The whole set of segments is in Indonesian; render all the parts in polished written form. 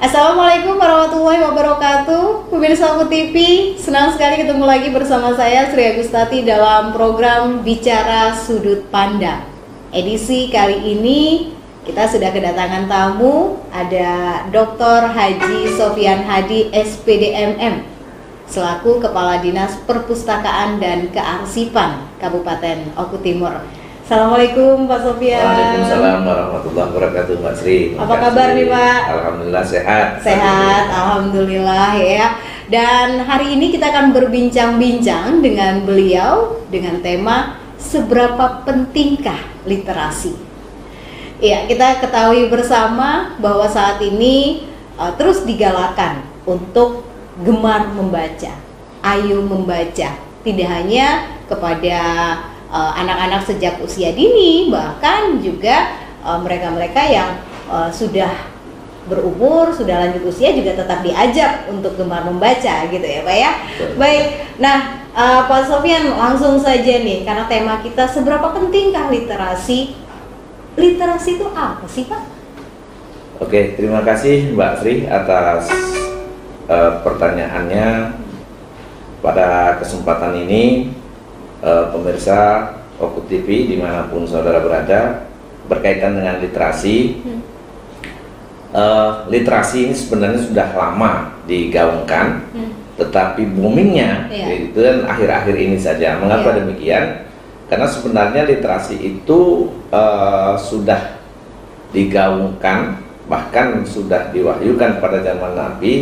Assalamualaikum warahmatullahi wabarakatuh. Pemirsa Oku TV, senang sekali ketemu lagi bersama saya Sri Agustati dalam program Bicara Sudut Pandang. Edisi kali ini kita sudah kedatangan tamu, ada Dr. Haji Sofyan Hadi SPDMM selaku Kepala Dinas Perpustakaan dan Kearsipan Kabupaten Oku Timur. Assalamualaikum Pak Sofyan. Waalaikumsalam warahmatullahi wabarakatuh, Mbak Sri. Apa kabar nih Pak? Alhamdulillah sehat. Sehat, alhamdulillah ya. Dan hari ini kita akan berbincang-bincang dengan beliau dengan tema seberapa pentingkah literasi. Ya, kita ketahui bersama bahwa saat ini terus digalakan untuk gemar membaca, ayo membaca. Tidak hanya kepada anak-anak sejak usia dini, bahkan juga mereka-mereka yang sudah berumur, sudah lanjut usia juga tetap diajak untuk gemar membaca gitu ya Pak ya. Baik, nah Pak Sofyan langsung saja nih, karena tema kita seberapa pentingkah literasi. Literasi itu apa sih Pak? Oke, terima kasih Mbak Sri atas pertanyaannya. Pada kesempatan ini pemirsa Oku TV dimanapun saudara berada, berkaitan dengan literasi. Literasi ini sebenarnya sudah lama digaungkan, tetapi boomingnya itu kan akhir-akhir ini saja. Mengapa demikian? Karena sebenarnya literasi itu sudah digaungkan, bahkan sudah diwahyukan pada zaman Nabi.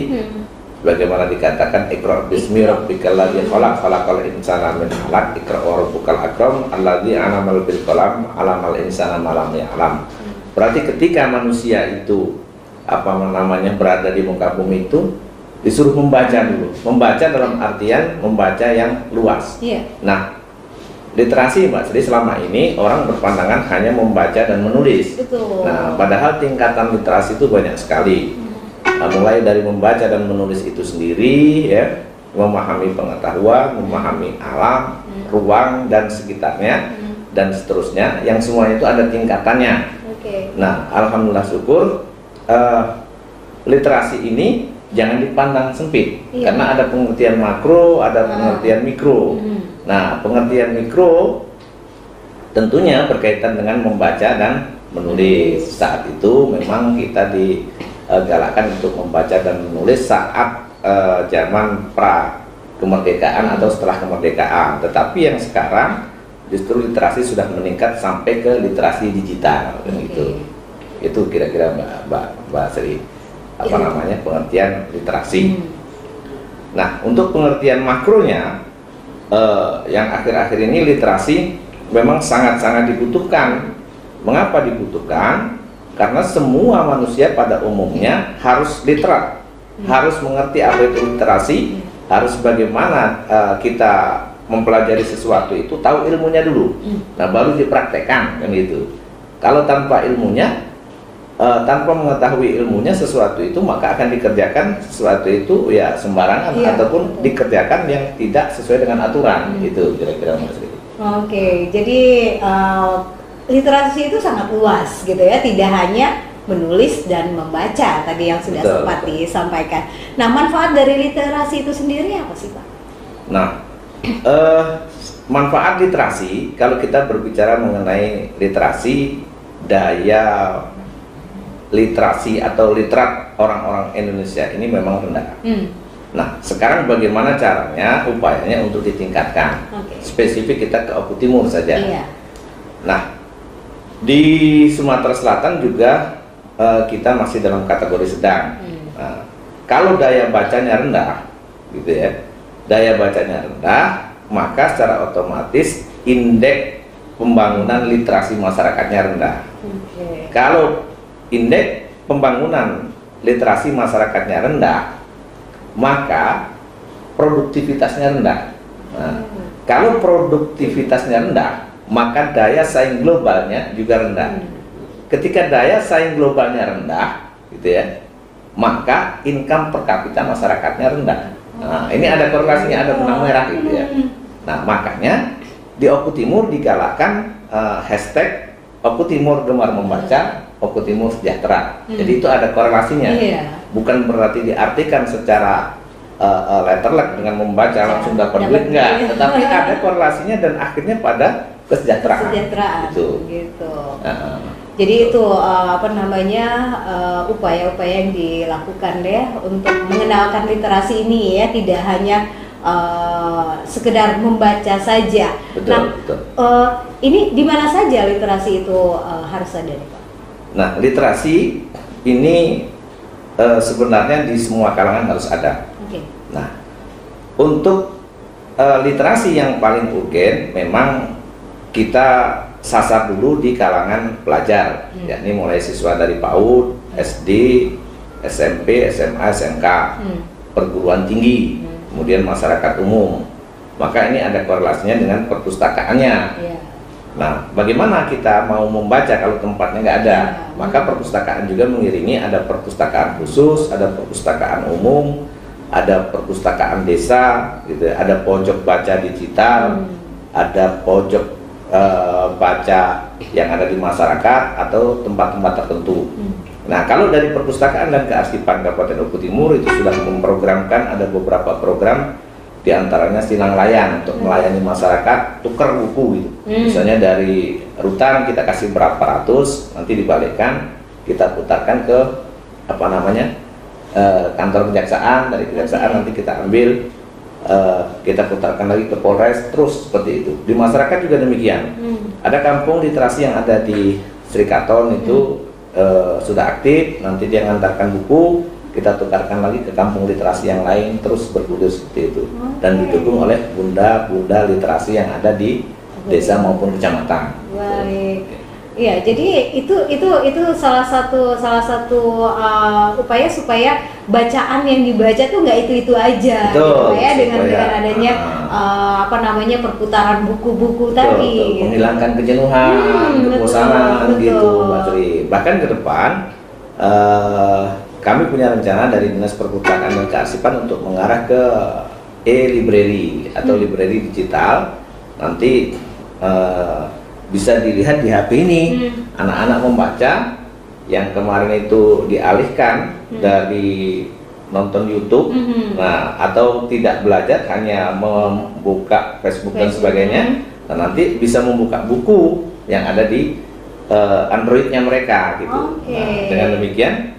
Bagaimana dikatakan Iqra bismi rabbikal ladzi khalaq khalaqal insana min 'alaq Iqra wa rabbukal akram alladzi 'allamal bil qalam 'allamal insana ma lam ya'lam. Berarti ketika manusia itu berada di muka bumi itu disuruh membaca dulu. Membaca dalam artian membaca yang luas. Nah, literasi Mbak Sri selama ini orang berpandangan hanya membaca dan menulis. Betul. Nah, padahal tingkatan literasi itu banyak sekali. Mulai dari membaca dan menulis itu sendiri ya, memahami pengetahuan, memahami alam, ruang dan sekitarnya dan seterusnya, yang semuanya itu ada tingkatannya. Nah, alhamdulillah syukur literasi ini jangan dipandang sempit, karena ada pengertian makro, ada pengertian mikro. Nah, pengertian mikro tentunya berkaitan dengan membaca dan menulis. Saat itu memang kita digalakkan untuk membaca dan menulis saat zaman pra kemerdekaan atau setelah kemerdekaan. Tetapi yang sekarang justru literasi sudah meningkat sampai ke literasi digital, gitu. Itu kira-kira Mbak Sri pengertian literasi. Nah, untuk pengertian makronya, yang akhir-akhir ini literasi memang sangat-sangat dibutuhkan. Mengapa dibutuhkan? Karena semua manusia pada umumnya harus literat, harus mengerti apa itu literasi, harus bagaimana kita mempelajari sesuatu itu, tahu ilmunya dulu, nah baru dipraktekkan, kan gitu. Kalau tanpa ilmunya, tanpa mengetahui ilmunya sesuatu itu, maka akan dikerjakan sesuatu itu ya sembarangan, ataupun dikerjakan yang tidak sesuai dengan aturan. Itu kira-kira Mas Riki. Oke, jadi literasi itu sangat luas gitu ya, tidak hanya menulis dan membaca tadi yang sudah sempat disampaikan. Nah, manfaat dari literasi itu sendiri apa sih Pak? Nah, manfaat literasi, kalau kita berbicara mengenai literasi, daya literasi atau literat orang-orang Indonesia ini memang rendah. Nah, sekarang bagaimana caranya, upayanya untuk ditingkatkan? Spesifik kita ke Oku Timur saja. Nah, di Sumatera Selatan juga kita masih dalam kategori sedang. Nah, kalau daya bacanya rendah, gitu ya, daya bacanya rendah, maka secara otomatis indeks pembangunan literasi masyarakatnya rendah. Kalau indeks pembangunan literasi masyarakatnya rendah, maka produktivitasnya rendah. Nah, kalau produktivitasnya rendah, maka daya saing globalnya juga rendah. Ketika daya saing globalnya rendah, gitu ya, maka income per kapita masyarakatnya rendah. Nah, ini ada korelasinya, ada benang merah gitu ya. Nah, makanya di Oku Timur digalakkan hashtag Oku Timur gemar membaca, Oku Timur sejahtera. Jadi itu ada korelasinya. bukan berarti diartikan secara letterlek dengan membaca langsung dapat duit, enggak, tetapi ada korelasinya dan akhirnya pada kesejahteraan. Gitu. Jadi itu apa namanya upaya-upaya yang dilakukan ya untuk mengenalkan literasi ini ya, tidak hanya sekedar membaca saja. Betul. Ini di mana saja literasi itu harus ada, Pak? Nah, literasi ini sebenarnya di semua kalangan harus ada. Nah, untuk literasi yang paling urgen memang kita sasar dulu di kalangan pelajar, yakni mulai siswa dari PAUD, SD, SMP, SMA, SMK, perguruan tinggi, kemudian masyarakat umum. Maka ini ada korelasinya dengan perpustakaannya. Nah, bagaimana kita mau membaca kalau tempatnya nggak ada? Maka perpustakaan juga mengiringi, ada perpustakaan khusus, ada perpustakaan umum, ada perpustakaan desa, gitu. Ada pojok baca digital, ada pojok baca yang ada di masyarakat atau tempat-tempat tertentu. Nah, kalau dari perpustakaan dan kearsipan Kabupaten Oku Timur itu sudah memprogramkan ada beberapa program, diantaranya silang layan untuk melayani masyarakat tukar buku gitu. Misalnya dari rutan kita kasih berapa ratus, nanti dibalikkan kita putarkan ke apa namanya kantor kejaksaan, dari kejaksaan nanti kita ambil kita putarkan lagi ke Polres, terus seperti itu. Di masyarakat juga demikian. Ada kampung literasi yang ada di Srikaton itu sudah aktif, nanti dia ngantarkan buku, kita tukarkan lagi ke kampung literasi yang lain, terus bergulir seperti itu. Dan didukung oleh bunda-bunda literasi yang ada di desa maupun kecamatan. Baik. Iya, jadi itu salah satu upaya supaya bacaan yang dibaca tuh nggak itu aja, betul, gitu ya, dengan adanya apa namanya perputaran buku-buku tadi. Menghilangkan kejenuhan, kebosanan gitu, Mbak Tri. Bahkan ke depan kami punya rencana dari Dinas Perpustakaan dan Kearsipan untuk mengarah ke e-library atau library digital. Nanti bisa dilihat di HP ini, anak-anak membaca yang kemarin itu dialihkan dari nonton YouTube, nah atau tidak belajar hanya membuka Facebook dan sebagainya, nah nanti bisa membuka buku yang ada di Androidnya mereka gitu. Nah, dengan demikian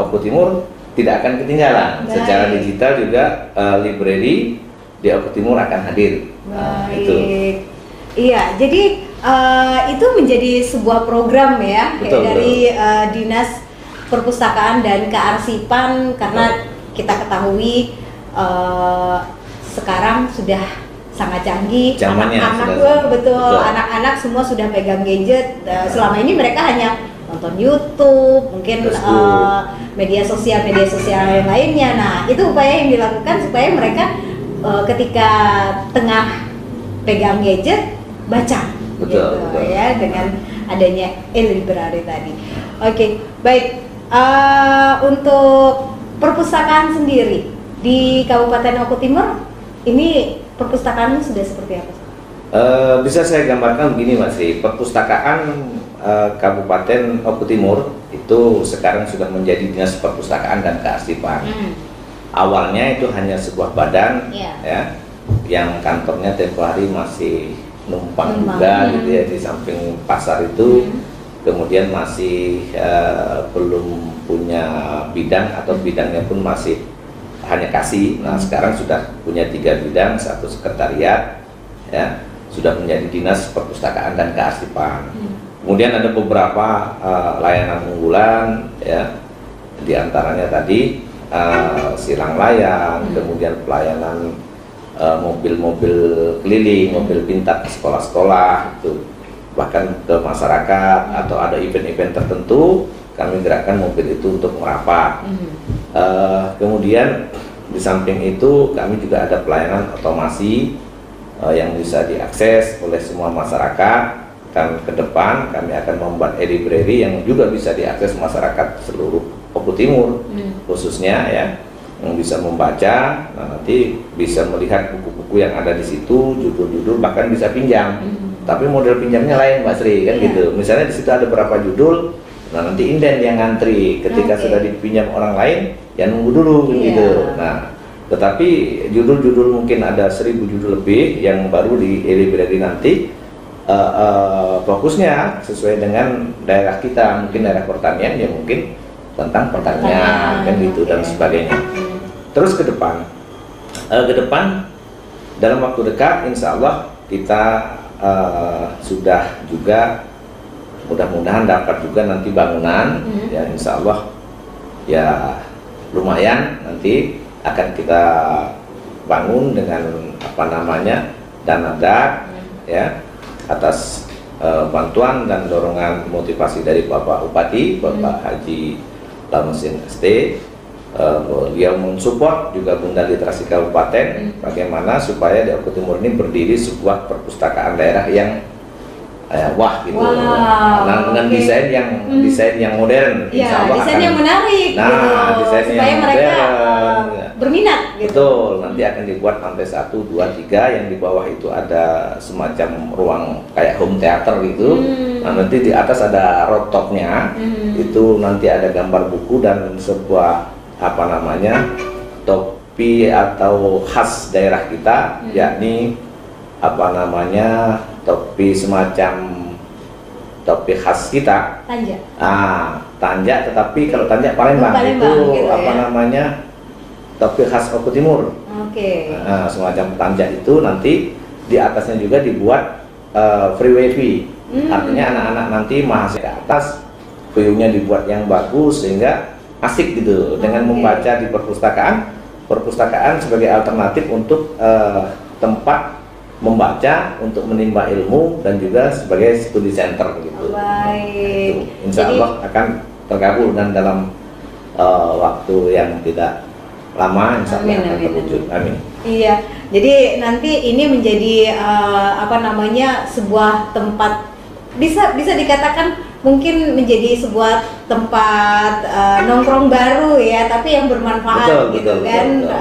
Oku Timur tidak akan ketinggalan. Secara digital juga library di Oku Timur akan hadir. Nah, itu. Iya, jadi itu menjadi sebuah program ya, dari Dinas Perpustakaan dan Kearsipan, karena kita ketahui sekarang sudah sangat canggih, anak-anak semua sudah pegang gadget. Selama ini mereka hanya nonton YouTube, mungkin media sosial yang lainnya. Nah, itu upaya yang dilakukan supaya mereka ketika tengah pegang gadget baca, betul. Ya, dengan adanya e-library tadi. Oke, baik. Untuk perpustakaan sendiri di Kabupaten Oku Timur, ini perpustakaan sudah seperti apa? Bisa saya gambarkan begini, Mas. Perpustakaan Kabupaten Oku Timur itu sekarang sudah menjadi Dinas Perpustakaan dan Kearsipan. Awalnya itu hanya sebuah badan, ya, yang kantornya tempo hari masih numpang juga gitu ya di samping pasar itu. Kemudian masih belum punya bidang atau bidangnya pun masih hanya kasih. Nah, sekarang sudah punya 3 bidang, 1 sekretariat, ya, sudah menjadi Dinas Perpustakaan dan Kearsipan. Kemudian ada beberapa layanan unggulan, ya, diantaranya tadi silang layan, kemudian pelayanan mobil-mobil keliling, mobil pintar ke sekolah-sekolah, itu bahkan ke masyarakat, atau ada event-event tertentu kami gerakkan mobil itu untuk merapat. Kemudian di samping itu kami juga ada pelayanan otomasi yang bisa diakses oleh semua masyarakat, dan ke depan kami akan membuat e-library yang juga bisa diakses masyarakat seluruh Oku Timur, khususnya ya, yang bisa membaca. Nah, nanti bisa melihat buku-buku yang ada di situ, judul-judul, bahkan bisa pinjam. Tapi model pinjamnya lain, Mbak Sri, kan gitu. Misalnya di situ ada berapa judul, Nah nanti inden yang ngantri, ketika sudah dipinjam orang lain, ya nunggu dulu gitu. Nah, tetapi judul-judul mungkin ada 1000 judul lebih yang baru di e-library nanti, fokusnya sesuai dengan daerah kita, mungkin daerah pertanian, ya mungkin tentang pertanian kan gitu dan sebagainya. Terus ke depan dalam waktu dekat, insya Allah kita sudah juga mudah-mudahan dapat juga nanti bangunan, ya insya Allah ya lumayan nanti akan kita bangun dengan apa namanya dana DAK ya atas bantuan dan dorongan motivasi dari Bapak Bupati, Bapak Haji Lamusin ST. Beliau mensupport juga Bunda Literasi Kabupaten bagaimana supaya di Oku Timur ini berdiri sebuah perpustakaan daerah yang wah gitu. Nah, dengan desain yang modern, insya Allah desain yang menarik gitu. Desain supaya yang mereka modern, berminat gitu. Betul, nanti akan dibuat lantai 1, 2, 3 yang di bawah itu ada semacam ruang kayak home theater gitu. Nah, nanti di atas ada rooftopnya, itu nanti ada gambar buku dan sebuah apa namanya topi atau khas daerah kita, yakni apa namanya topi semacam topi khas kita. Tanja. Tanja, tetapi kalau tanja Palembang itu gitu, apa namanya topi khas Oku Timur. Semacam tanja itu nanti di atasnya juga dibuat free wifi. Artinya anak-anak nanti mahasiswa ke atas view-nya dibuat yang bagus sehingga asik gitu dengan membaca di perpustakaan sebagai alternatif untuk tempat membaca untuk menimba ilmu dan juga sebagai studi center gitu. Baik. Insya Allah akan terkabul dan dalam waktu yang tidak lama insya Allah akan terwujud. Amin. Iya. Jadi nanti ini menjadi apa namanya sebuah tempat bisa dikatakan mungkin menjadi sebuah tempat nongkrong baru ya, tapi yang bermanfaat gitu kan.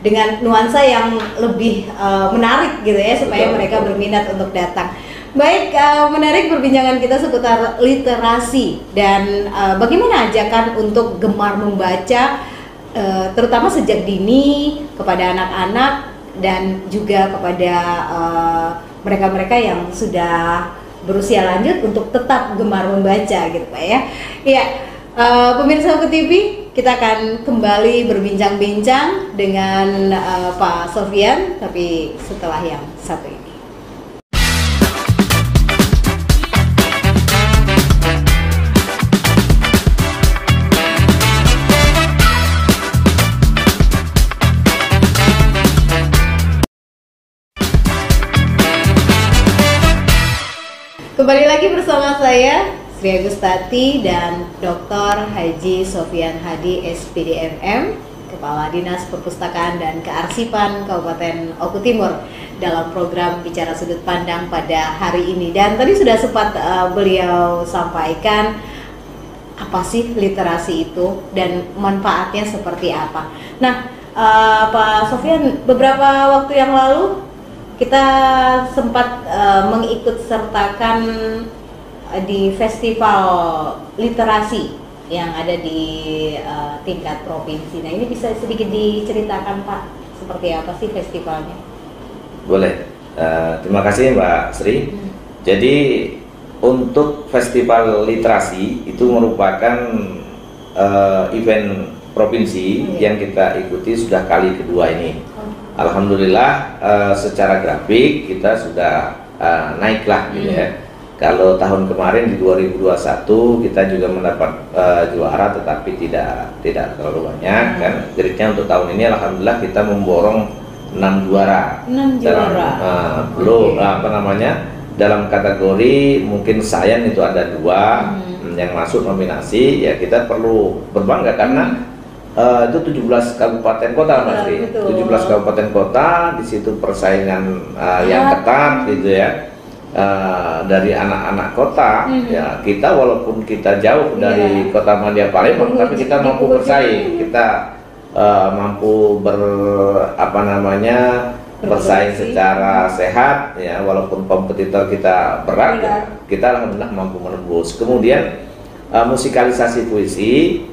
Dengan nuansa yang lebih menarik gitu ya supaya mereka berminat untuk datang. Baik, menarik perbincangan kita seputar literasi dan bagaimana ajakan untuk gemar membaca terutama sejak dini kepada anak-anak dan juga kepada mereka-mereka yang sudah berusia lanjut untuk tetap gemar membaca gitu Pak ya. Iya. Pemirsa Oku TV, kita akan kembali berbincang-bincang dengan Pak Sofyan, tapi setelah yang satu ini. Kembali lagi bersama saya Sri Agustati dan Dr. Haji Sofyan Hadi SPDMM, Kepala Dinas Perpustakaan dan Kearsipan Kabupaten Oku Timur dalam program Bicara Sudut Pandang pada hari ini. Dan tadi sudah sempat beliau sampaikan apa sih literasi itu dan manfaatnya seperti apa. Nah, Pak Sofyan, beberapa waktu yang lalu kita sempat mengikut sertakan di festival literasi yang ada di tingkat provinsi. Nah, ini bisa sedikit diceritakan Pak, seperti apa sih festivalnya? Boleh. Terima kasih Mbak Sri. Jadi untuk festival literasi itu merupakan event provinsi yang kita ikuti sudah kali kedua ini. Alhamdulillah secara grafik kita sudah naiklah gitu ya. Kalau tahun kemarin di 2021 kita juga mendapat juara, tetapi tidak terlalu banyak kan. Geritnya untuk tahun ini alhamdulillah kita memborong 6 juara. 6 juara. Belum apa namanya dalam kategori mungkin sains itu ada 2 yang masuk nominasi. Ya kita perlu berbangga karena itu 17 kabupaten kota Mas Ri. 17 kabupaten kota, di situ persaingan yang ketat gitu ya. Dari anak-anak kota, ya kita walaupun kita jauh dari kota Madya Palembang, tapi kita mampu bersaing, kita mampu bersaing secara sehat, ya walaupun kompetitor kita berat, ya, kita alhamdulillah mampu menembus. Kemudian musikalisasi puisi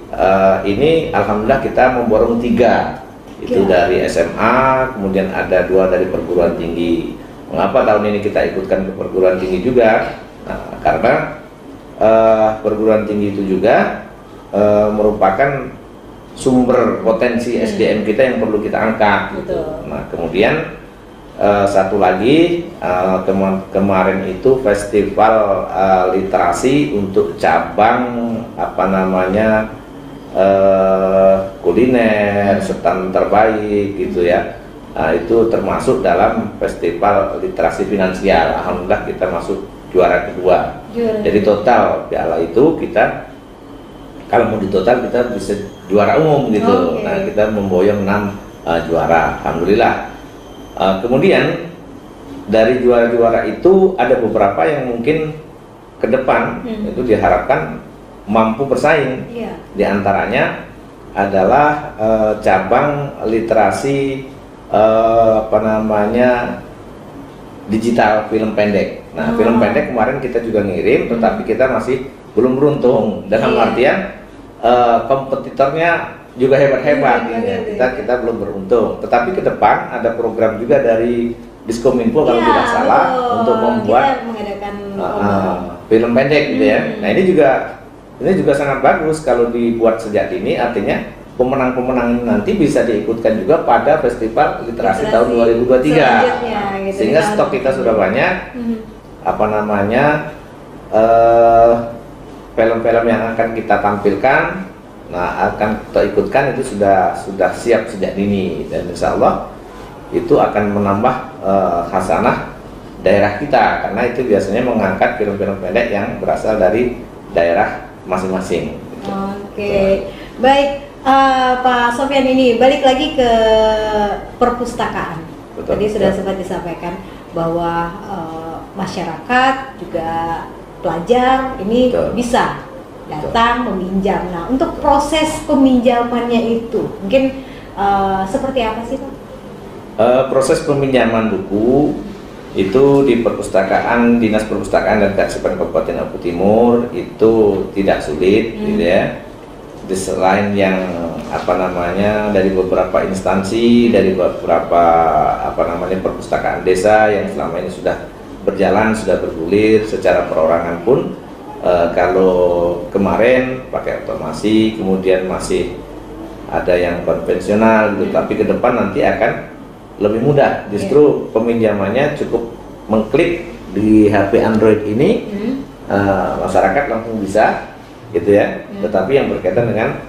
ini alhamdulillah kita memborong 3 itu dari SMA, kemudian ada 2 dari perguruan tinggi. Mengapa tahun ini kita ikutkan ke perguruan tinggi juga? Nah, karena perguruan tinggi itu juga merupakan sumber potensi SDM kita yang perlu kita angkat gitu. Nah, kemudian satu lagi kemarin itu festival literasi untuk cabang kuliner, stand terbaik gitu ya. Nah, itu termasuk dalam festival literasi finansial. Alhamdulillah kita masuk juara kedua. Jadi total piala itu kita, kalau mau ditotal kita bisa juara umum gitu. Nah, kita memboyong 6 juara, alhamdulillah. Kemudian dari juara-juara itu ada beberapa yang mungkin ke depan itu diharapkan mampu bersaing. Di antaranya adalah cabang literasi digital film pendek. Nah, film pendek kemarin kita juga ngirim, tetapi kita masih belum beruntung. Dalam artian kompetitornya juga hebat-hebat. Kita belum beruntung. Tetapi ke depan ada program juga dari Diskominfo kalau tidak salah untuk membuat film pendek gitu ya. Nah, ini juga sangat bagus kalau dibuat sejak dini, artinya pemenang-pemenang nanti bisa diikutkan juga pada festival literasi tahun 2023. Sehingga stok kita sudah banyak. Film-film yang akan kita tampilkan, nah akan kita ikutkan itu sudah siap sejak dini, dan insya Allah itu akan menambah khasanah daerah kita, karena itu biasanya mengangkat film-film pendek yang berasal dari daerah masing-masing. Oke, baik. Pak Sofyan, ini balik lagi ke perpustakaan. Tadi sudah sempat disampaikan bahwa masyarakat juga pelajar ini bisa datang meminjam. Nah, untuk proses peminjamannya itu mungkin seperti apa sih, Pak? Proses peminjaman buku itu di perpustakaan, Dinas Perpustakaan dan Kearsipan Kabupaten Oku Timur itu tidak sulit, gitu ya. Selain yang dari beberapa instansi, dari beberapa perpustakaan desa yang selama ini sudah berjalan, sudah bergulir secara perorangan pun, kalau kemarin pakai otomasi, kemudian masih ada yang konvensional gitu, tapi ke depan nanti akan lebih mudah. Justru peminjamannya cukup mengklik di HP Android ini, masyarakat langsung bisa gitu ya. Tetapi yang berkaitan dengan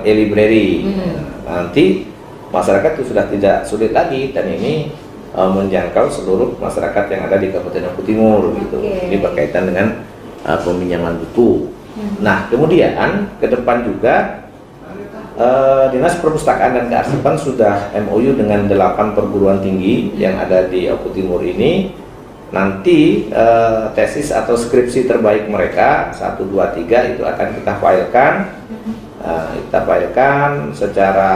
e-library, nanti masyarakat itu sudah tidak sulit lagi, dan ini menjangkau seluruh masyarakat yang ada di Kabupaten Oku Timur gitu. Ini berkaitan dengan peminjaman buku. Nah, kemudian ke depan juga Dinas Perpustakaan dan Kearsipan sudah MOU dengan 8 perguruan tinggi yang ada di Oku Timur ini. Nanti tesis atau skripsi terbaik mereka 1, 2, 3 itu akan kita filekan. Kita filekan secara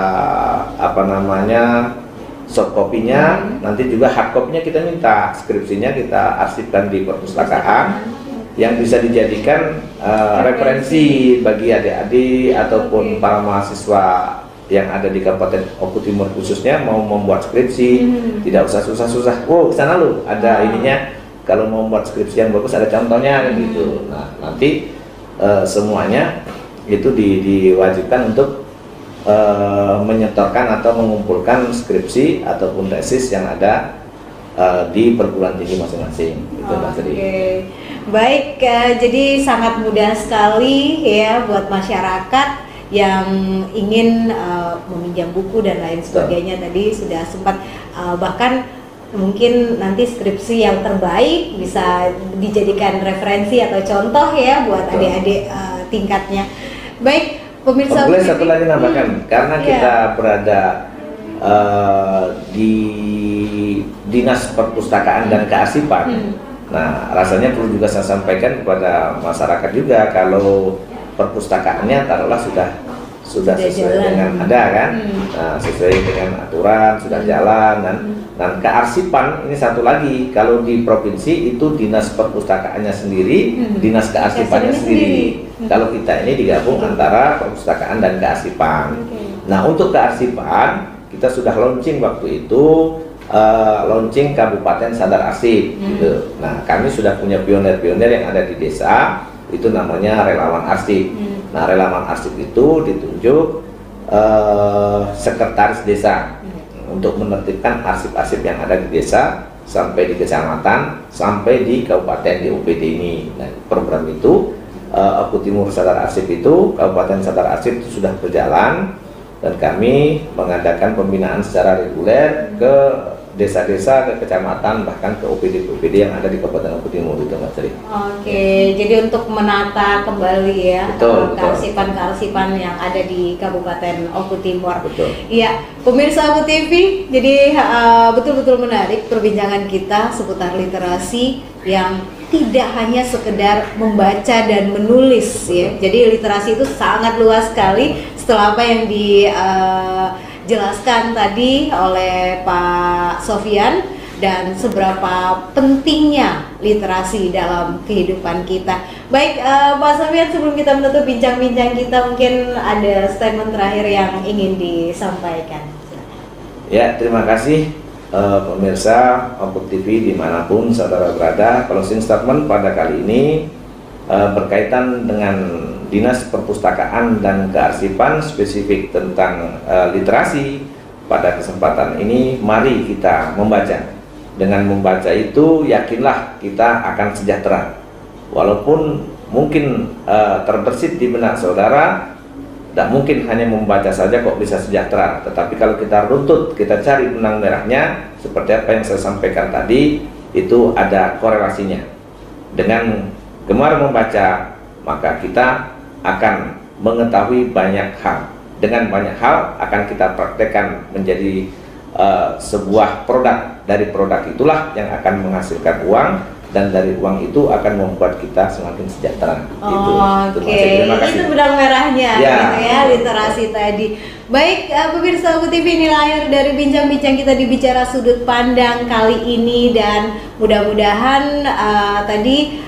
soft copy-nya, nanti juga hard copy-nya kita minta, skripsinya kita arsipkan di perpustakaan yang bisa dijadikan referensi bagi adik-adik ataupun para mahasiswa yang ada di Kabupaten Oku Timur khususnya mau membuat skripsi. Tidak usah susah-susah, kesana lu ada ininya, kalau mau membuat skripsi yang bagus ada contohnya gitu. Nah, nanti semuanya itu diwajibkan untuk menyetorkan atau mengumpulkan skripsi ataupun tesis yang ada di perguruan tinggi masing-masing. Itu Mas Tri. Baik, jadi sangat mudah sekali ya buat masyarakat yang ingin meminjam buku dan lain sebagainya. Tadi sudah sempat bahkan mungkin nanti skripsi yang terbaik bisa dijadikan referensi atau contoh ya buat adik-adik tingkatnya. Baik, pemirsa. Boleh satu lagi nambahkan, karena kita berada di Dinas Perpustakaan dan Kearsipan. Nah, rasanya perlu juga saya sampaikan kepada masyarakat juga, kalau perpustakaannya taruhlah sudah sesuai dengan ada kan, nah, sesuai dengan aturan sudah jalan, dan Dan kearsipan ini satu lagi, kalau di provinsi itu dinas perpustakaannya sendiri, dinas kearsipannya sendiri. Kalau kita ini digabung antara perpustakaan dan kearsipan. Nah, untuk kearsipan kita sudah launching waktu itu, launching Kabupaten Sadar Arsip gitu. Nah, kami sudah punya pionir-pionir yang ada di desa, itu namanya relawan arsip. Nah, relawan arsip itu ditunjuk sekretaris desa untuk menertibkan arsip-arsip yang ada di desa sampai di kecamatan, sampai di kabupaten, di OPD ini. Nah, program itu Oku Timur Sadar Arsip itu, Kabupaten Sadar Arsip itu sudah berjalan, dan kami mengadakan pembinaan secara reguler ke desa-desa, ke kecamatan, bahkan ke OPD-OPD yang ada di Kabupaten Oku Timur itu, Mbak Sri. Oke, jadi untuk menata kembali ya kearsipan-kearsipan yang ada di Kabupaten Oku Timur. Betul. Iya, pemirsa Oku TV, jadi betul-betul menarik perbincangan kita seputar literasi yang tidak hanya sekedar membaca dan menulis ya. Jadi literasi itu sangat luas sekali. Setelah apa yang dijelaskan tadi oleh Pak Sofyan, dan seberapa pentingnya literasi dalam kehidupan kita. Baik, Pak Sofyan, sebelum kita menutup bincang-bincang kita, mungkin ada statement terakhir yang ingin disampaikan. Ya, terima kasih pemirsa Oku TV dimanapun saudara berada. Closing statement pada kali ini berkaitan dengan Dinas Perpustakaan dan Kearsipan, spesifik tentang literasi. Pada kesempatan ini mari kita membaca. Dengan membaca itu yakinlah kita akan sejahtera. Walaupun mungkin terbersit di benak saudara, tidak mungkin hanya membaca saja kok bisa sejahtera. Tetapi kalau kita runtut, kita cari benang merahnya, seperti apa yang saya sampaikan tadi, itu ada korelasinya. Dengan gemar membaca, maka kita akan mengetahui banyak hal. Dengan banyak hal akan kita praktekkan menjadi sebuah produk. Dari produk itulah yang akan menghasilkan uang, dan dari uang itu akan membuat kita semakin sejahtera. Oke, itu benang merahnya gitu ya, literasi tadi. Baik, pemirsa Oku TV, ini lahir dari bincang-bincang kita di Bicara Sudut Pandang kali ini, dan mudah-mudahan tadi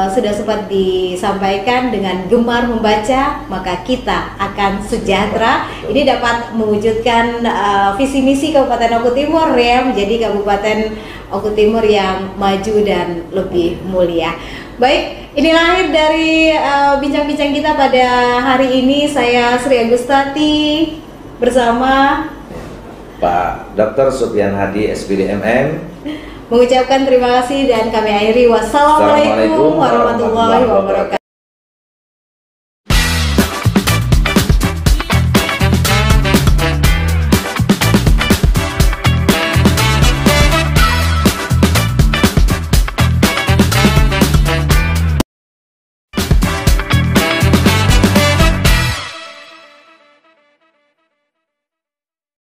sudah sempat disampaikan, dengan gemar membaca maka kita akan sejahtera. Ini dapat mewujudkan visi misi Kabupaten Oku Timur ya, menjadi Kabupaten Oku Timur yang maju dan lebih mulia. Baik, ini lahir dari bincang-bincang kita pada hari ini. Saya Sri Agustati bersama Pak Dr. Sofyan Hadi, SPD MM, mengucapkan terima kasih, dan kami akhiri. Wassalamualaikum warahmatullahi wabarakatuh.